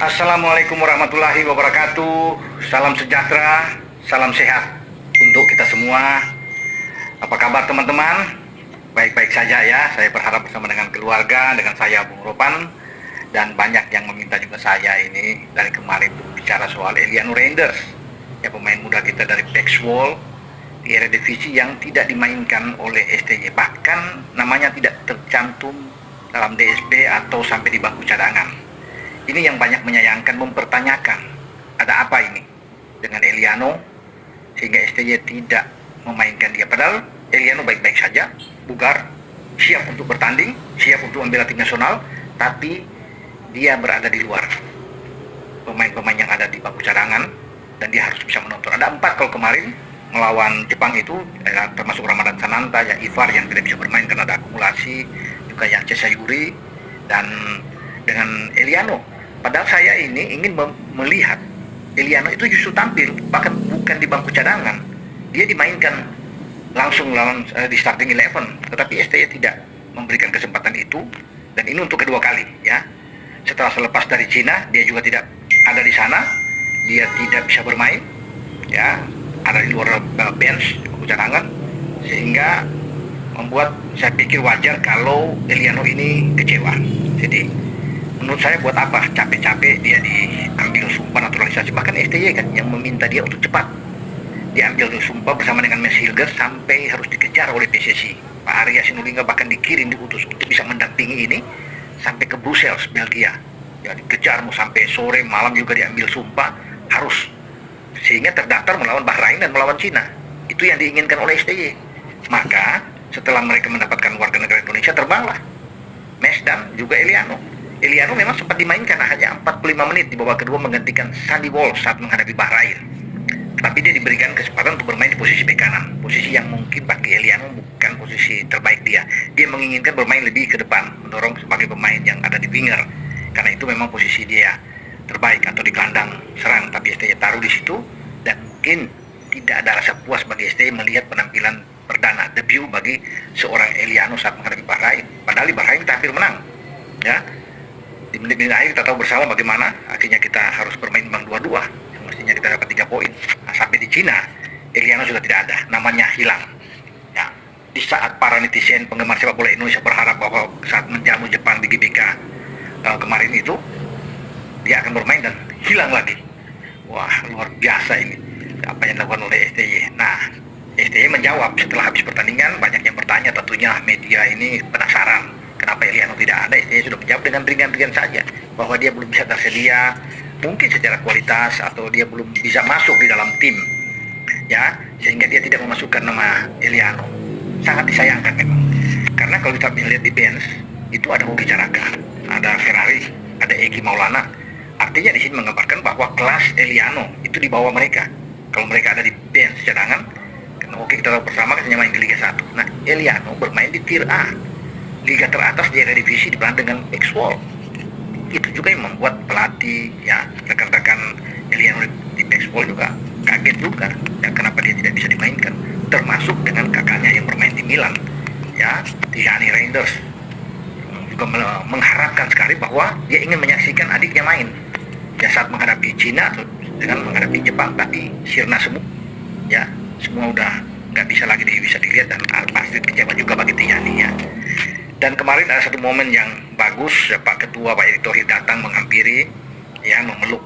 Assalamualaikum warahmatullahi wabarakatuh. Salam sejahtera, salam sehat untuk kita semua. Apa kabar teman-teman? Baik-baik saja ya. Saya berharap bersama dengan keluarga, dengan saya Bung Ropan, dan banyak yang meminta juga saya ini dari kemarin untuk bicara soal Eliano Reinders, ya, pemain muda kita dari Pexwool di Eredivisie yang tidak dimainkan oleh STY, bahkan namanya tidak tercantum dalam DSP atau sampai di bangku cadangan. Ini yang banyak menyayangkan, mempertanyakan ada apa ini dengan Eliano sehingga STY tidak memainkan dia. Padahal Eliano baik-baik saja, bugar, siap untuk bertanding, siap untuk membela tim nasional, tapi dia berada di luar pemain-pemain yang ada di bangku cadangan dan dia harus bisa menonton. Ada 4 kalau kemarin melawan Jepang itu, termasuk Ramadan Sananta, ya Ivar yang tidak bisa bermain karena ada akumulasi, juga yang Cesayuri dan dengan Eliano. Padahal saya ini ingin melihat Eliano itu justru tampil, bahkan bukan di bangku cadangan. Dia dimainkan langsung lawan di starting 11, tetapi STY tidak memberikan kesempatan itu, dan ini untuk kedua kali ya. Setelah selepas dari Cina, dia juga tidak ada di sana, dia tidak bisa bermain ya, ada di luar bench bangku cadangan, sehingga membuat saya pikir wajar kalau Eliano ini kecewa. Jadi menurut saya buat apa capek-capek dia diambil sumpah naturalisasi, bahkan STY kan yang meminta dia untuk cepat diambil sumpah bersama dengan Mes Hilger sampai harus dikejar oleh PSSI. Pak Arya Sinulinga bahkan dikirim, diutus untuk bisa mendampingi ini sampai ke Brussels, Belgia ya, dikejar mau sampai sore malam juga diambil sumpah harus, sehingga terdaftar melawan Bahrain dan melawan Cina. Itu yang diinginkan oleh STY. Maka setelah mereka mendapatkan warga negara Indonesia, terbanglah Mes dan juga Eliano. Eliano memang sempat dimainkan hanya 45 menit di babak kedua menggantikan Sandy Walsh saat menghadapi Bahrain. Tapi dia diberikan kesempatan untuk bermain di posisi bek kanan, posisi yang mungkin bagi Eliano bukan posisi terbaik dia. Dia menginginkan bermain lebih ke depan, mendorong sebagai pemain yang ada di winger, karena itu memang posisi dia terbaik, atau di gelandang serang. Tapi STY taruh di situ, dan mungkin tidak ada rasa puas bagi STY melihat penampilan perdana debut bagi seorang Eliano saat menghadapi Bahrain. Padahal di Bahrain kita hampir menang ya. Di menit-menit akhir kita tahu bersama bagaimana akhirnya kita harus bermain imbang 2-2 yang mestinya kita dapat 3 poin. Nah, sampai di Cina Eliano sudah tidak ada, namanya hilang ya. Di saat para netizen penggemar sepak bola Indonesia berharap bahwa saat menjamu Jepang di GBK kemarin itu dia akan bermain, dan hilang lagi. Wah, luar biasa ini apa yang dilakukan oleh STY. Nah, STY menjawab setelah habis pertandingan. Banyak yang bertanya, tentunya media ini penasaran kenapa Eliano tidak ada. STY sudah menjawab dengan ringan-ringan saja bahwa dia belum bisa tersedia, mungkin secara kualitas, atau dia belum bisa masuk di dalam tim ya, sehingga dia tidak memasukkan nama Eliano. Sangat disayangkan memang, karena kalau kita melihat di bench itu ada Hoki Caraka, ada Ferrari, ada Egi Maulana. Artinya di sini menggambarkan bahwa kelas Eliano itu di bawah mereka. Kalau mereka ada di bench cadangan, karena Hoki kita tahu bersama katanya main di Liga 1. Nah, Eliano bermain di Tier A, liga teratas di Eredivisie, dibantu dengan Pexwool. Itu juga yang membuat pelatih ya, rekan-rekan Eliano di Pexwool juga kaget juga ya, kenapa dia tidak bisa dimainkan, termasuk dengan kakaknya yang bermain di Milan ya, Eliano Reinders juga mengharapkan sekali bahwa dia ingin menyaksikan adiknya main ya saat menghadapi Cina atau dengan menghadapi Jepang. Tapi sirna semua ya, semua udah nggak bisa lagi bisa dilihat, dan pasti kecewa juga bagi Tiani ya. Dan kemarin ada satu momen yang bagus ya, Pak Ketua Pak Erick Thohir datang menghampiri ya, memeluk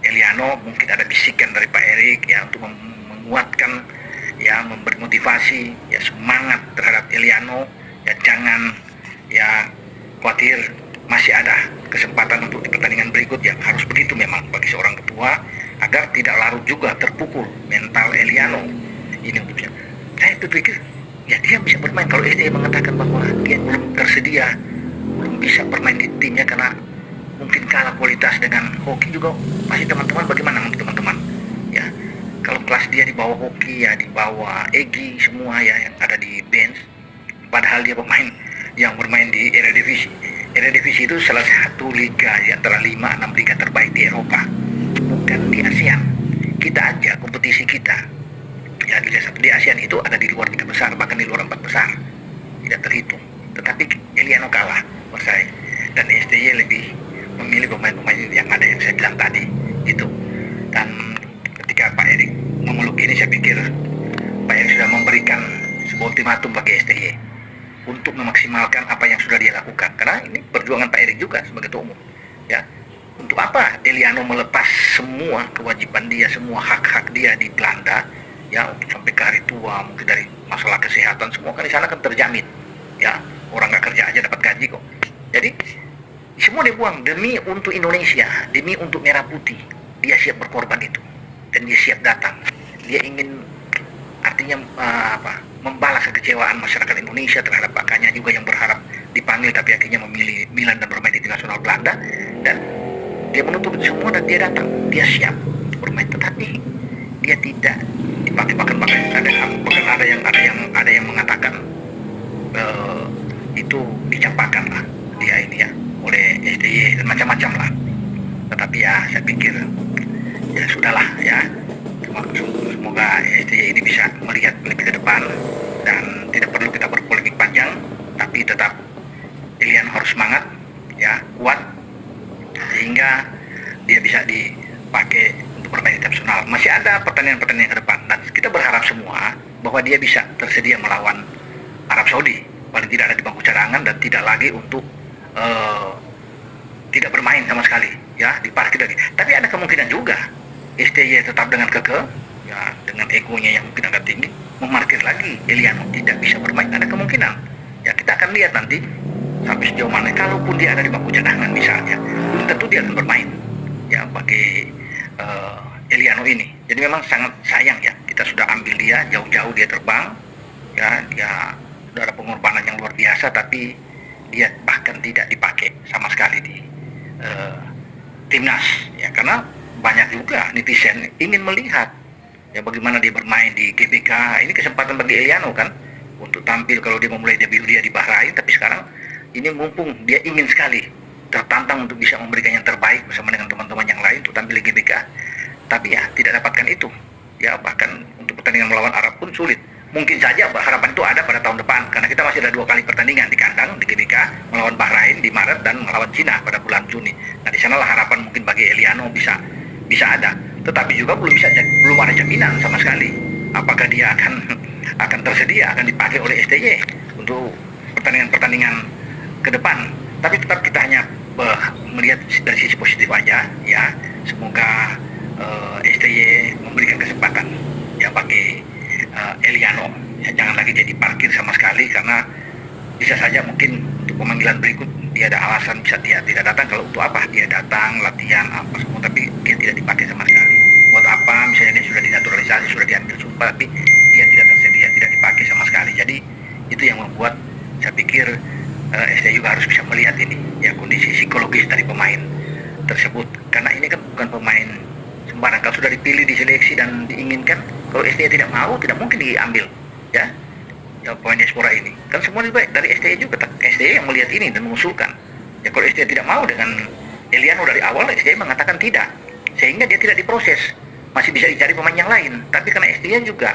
Eliano. Mungkin ada bisikan dari Pak Erick ya untuk menguatkan ya, memberi motivasi ya, semangat terhadap Eliano ya, jangan ya khawatir, masih ada kesempatan untuk di pertandingan berikut ya. Harus begitu memang bagi seorang ketua, agar tidak larut juga terpukul mental Eliano ini untuk bisa. Saya berpikir ya, dia bisa bermain. Kalau STY mengatakan bahwa dia belum tersedia, belum bisa bermain di timnya karena mungkin kalah kualitas dengan Hoki, juga pasti teman-teman bagaimana menurut teman-teman ya, kalau kelas dia di bawah Hoki ya, di bawah Egi semua ya yang ada di bench, padahal dia pemain yang bermain di Eredivisie. Eredivisie itu salah satu liga di antara 5-6 liga terbaik di Eropa, bukan di ASEAN. Kita aja kompetisi kita ya, Liga 1 di ASEAN itu ada di luar 3 besar, bahkan di luar 4 besar, tidak terhitung. Tetapi Eliano kalah bersaing, dan STY lebih memilih pemain-pemain yang ada yang saya bilang tadi itu. Dan ketika Pak Erik memeluk ini, saya pikir Pak Erik sudah memberikan sebuah ultimatum bagi STY untuk memaksimalkan apa yang sudah dia lakukan, karena ini perjuangan Pak Erik juga sebagai ketua umum ya. Untuk apa Eliano melepas semua kewajiban dia, semua hak-hak dia di Belanda ya, untuk sampai ke hari tua, mungkin dari masalah kesehatan semua kan di sana kan terjamin ya, orang nggak kerja aja dapat gaji kok. Jadi semua dia buang demi untuk Indonesia, demi untuk merah putih. Dia siap berkorban itu, dan dia siap datang. Dia ingin, artinya membalas kekecewaan masyarakat Indonesia terhadap kakaknya juga yang berharap dipanggil tapi akhirnya memilih Milan dan bermain di tim nasional Belanda. Dan dia menutup itu semua dan dia datang, dia siap bermain, tetapi dia tidak dipakai-pakai. Bahkan ada yang mengatakan itu dicampakkan lah dia ini ya oleh STY dan macam-macam lah. Tetapi ya saya pikir ya sudahlah ya, semoga STY ini bisa melihat lebih ke depan dan tidak perlu kita berpolemik panjang, tapi tetap Eliano harus semangat ya, kuat, sehingga dia bisa dipakai untuk bermain internasional. Masih ada pertandingan-pertandingan ke depan dan kita berharap semua bahwa dia bisa tersedia melawan Arab Saudi, paling tidak ada di bangku cadangan dan tidak lagi untuk tidak bermain sama sekali ya, diparkir lagi. Tapi ada kemungkinan juga STY tetap dengan kekeh ya, dengan egonya yang mungkin agak tinggi, memarkir lagi Eliano tidak bisa bermain. Ada kemungkinan ya, kita akan lihat nanti sampai sejauh mana. Kalaupun dia ada di bangku cadangan misalnya, belum tentu dia akan bermain ya bagi Eliano ini. Jadi memang sangat sayang ya, kita sudah ambil dia jauh-jauh, dia terbang ya, dia sudah ada pengorbanan yang luar biasa, tapi dia bahkan tidak dipakai sama sekali di timnas ya, karena banyak juga netizen ingin melihat ya bagaimana dia bermain di GBK. Ini kesempatan bagi Eliano kan untuk tampil kalau dia memulai debut dia di Bahrain, tapi sekarang ini mumpung dia ingin sekali tertantang untuk bisa memberikan yang terbaik bersama dengan teman-teman yang lain untuk tampil di GBK, tapi ya tidak dapatkan itu ya. Bahkan untuk pertandingan melawan Arab pun sulit. Mungkin saja harapan itu ada pada tahun depan, karena kita masih ada 2 kali pertandingan di kandang di GBK, melawan Bahrain di Maret dan melawan Cina pada bulan Juni. Nah di sanalah harapan mungkin bagi Eliano bisa ada. Tetapi juga belum ada jaminan sama sekali apakah dia akan tersedia, akan dipakai oleh STY untuk pertandingan-pertandingan ke depan. Tapi tetap kita hanya melihat dari sisi positif aja ya. Semoga STY memberikan kesempatan ya bagi Eliano ya, jangan lagi jadi parkir sama sekali, karena bisa saja mungkin untuk pemanggilan berikut dia ada alasan bisa dia tidak datang. Kalau untuk apa dia datang latihan apa semua tapi dia tidak dipakai sama sekali, buat apa? Misalnya dia sudah dinaturalisasi, sudah diambil sumpah, tapi dia tidak tersedia, tidak dipakai sama sekali. Jadi itu yang membuat saya pikir STY juga harus bisa melihat ini ya, kondisi psikologis dari pemain tersebut, karena ini kan bukan pemain sembarang. Kalau sudah dipilih, diseleksi dan diinginkan, kalau STY tidak mau, tidak mungkin diambil ya pemain diaspora ini. Kan semua lebih baik dari STY juga, STY yang melihat ini dan mengusulkan ya. Kalau STY tidak mau dengan Eliano dari awal, STY mengatakan tidak, sehingga dia tidak diproses, masih bisa dicari pemain yang lain. Tapi karena STY juga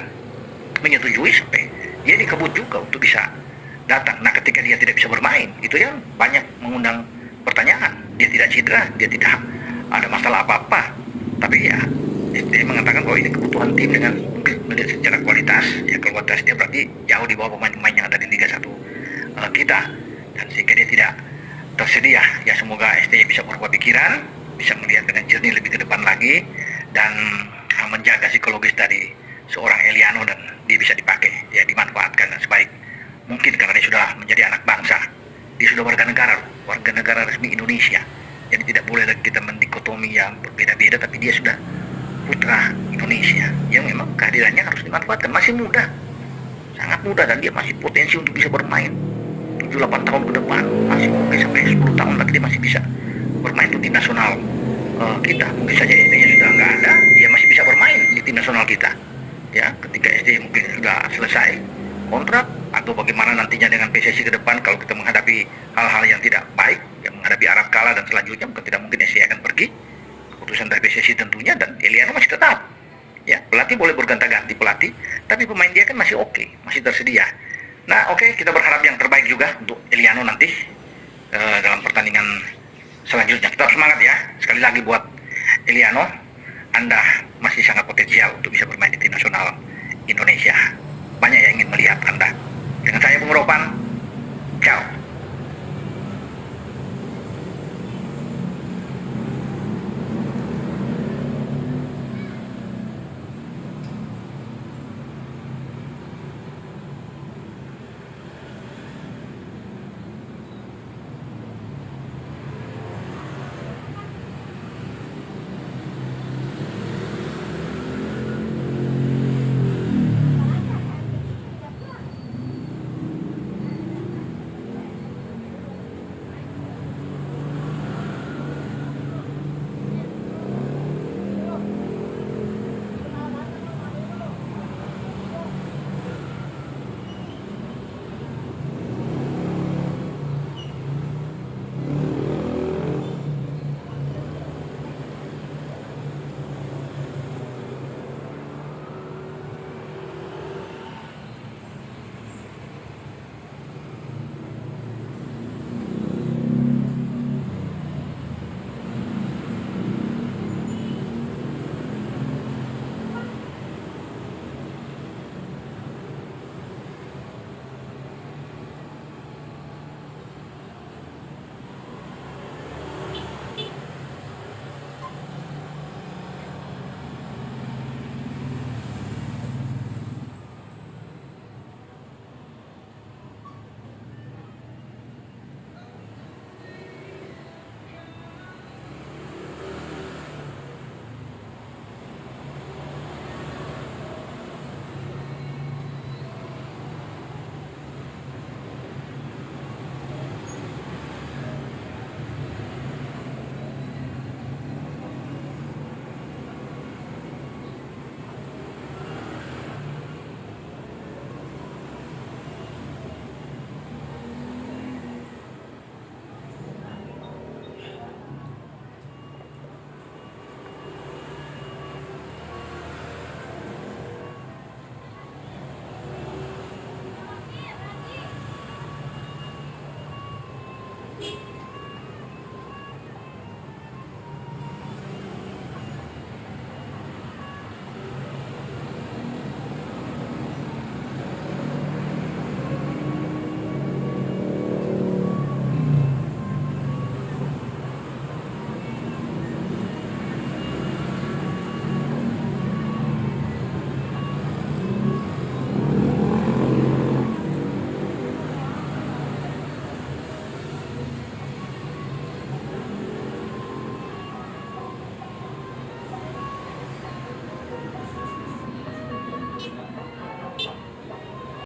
menyetujui, sampai dia dikebut juga untuk bisa datang. Nah ketika dia tidak bisa bermain, itu yang banyak mengundang pertanyaan. Dia tidak cedera, dia tidak ada masalah apa-apa, tapi ya STY mengatakan bahwa ini kebutuhan tim dengan mungkin melihat secara kualitas ya, kualitas dia berarti jauh di bawah pemain-pemain yang ada di Liga 1 kita, dan sehingga dia tidak tersedia ya. Semoga STY bisa berubah pikiran, bisa melihat dengan jernih lebih ke depan lagi, dan menjaga psikologis dari seorang Eliano, dan dia bisa dipakai ya, dimanfaatkan sebaik mungkin, karena dia sudah menjadi anak bangsa, dia sudah warga negara resmi Indonesia. Jadi tidak boleh lagi kita mendikotomi yang berbeda-beda, tapi dia sudah putra Indonesia yang memang kehadirannya harus dimanfaatkan. Masih muda, sangat muda, dan dia masih potensi untuk bisa bermain 7-8 tahun ke depan, masih mungkin sampai 10 tahun lagi dia masih bisa bermain untuk tim nasional kita. Mungkin saja STY sudah nggak ada, dia masih bisa bermain di tim nasional kita ya, ketika STY mungkin sudah selesai kontrak, atau bagaimana nantinya dengan PSSI ke depan kalau kita menghadapi hal-hal yang tidak baik yang menghadapi Arab kalah dan selanjutnya, mungkin tidak mungkin STY akan pergi. Keputusan dari PSSI tentunya, dan Eliano masih tetap ya. Pelatih boleh berganti-ganti pelatih, tapi pemain dia kan masih oke, masih tersedia. Nah kita berharap yang terbaik juga untuk Eliano nanti dalam pertandingan selanjutnya. Tetap semangat ya. Sekali lagi buat Eliano, Anda masih sangat potensial untuk bisa bermain di tim nasional Indonesia.